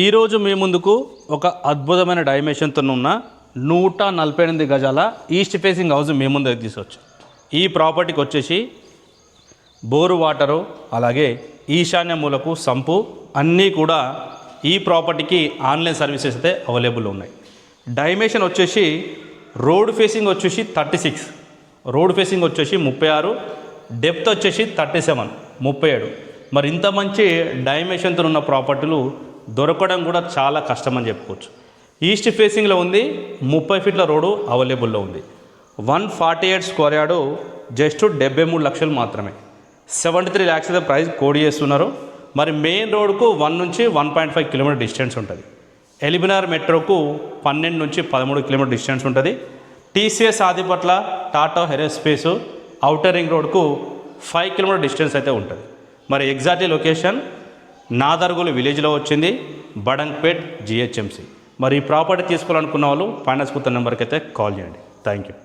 ఈరోజు మీ ముందుకు ఒక అద్భుతమైన డైమెన్షన్తో ఉన్న 148 గజాల ఈస్ట్ ఫేసింగ్ హౌస్ మీ ముందు తీసుకొచ్చు. ఈ ప్రాపర్టీకి వచ్చేసి బోరు వాటరు అలాగే ఈశాన్య మూలకు సంపు అన్నీ కూడా ఈ ప్రాపర్టీకి ఆన్లైన్ సర్వీసెస్ అయితే అవైలబుల్ ఉన్నాయి. డైమెన్షన్ వచ్చేసి రోడ్ ఫేసింగ్ వచ్చేసి 36, రోడ్ ఫేసింగ్ వచ్చేసి 36, డెప్త్ వచ్చేసి 37, 37. మరి ఇంత మంచి డైమెన్షన్తో ఉన్న ప్రాపర్టీలు దొరకడం కూడా చాలా కష్టమని చెప్పుకోవచ్చు. ఈస్ట్ ఫేసింగ్లో ఉంది, 30 ఫీట్ల రోడ్డు అవైలబుల్లో ఉంది. 148 స్క్వేర్ యార్డు జస్ట్ 73 లక్షలు మాత్రమే. 73 ల్యాక్స్ అయితే ప్రైస్ కోడ్ చేస్తున్నారు. మరి మెయిన్ రోడ్కు 1 నుంచి 1.5 కిలోమీటర్ డిస్టెన్స్ ఉంటుంది. ఎలిమినార్ మెట్రోకు 12 నుంచి 13 కిలోమీటర్ డిస్టెన్స్ ఉంటుంది. TCS Adibatla Tata aerospace outer ring రోడ్కు 5 కిలోమీటర్ డిస్టెన్స్ అయితే ఉంటుంది. మరి ఎగ్జాక్ట్లీ లొకేషన్ నాదర్గులు విలేజ్లో వచ్చింది, బడంగ్పేట్ జిహెచ్ఎంసీ. మరి ఈ ప్రాపర్టీ తీసుకోవాలనుకున్న వాళ్ళు ఫైనాన్స్ కుత్త నెంబర్కి అయితే కాల్ చేయండి. Thank you.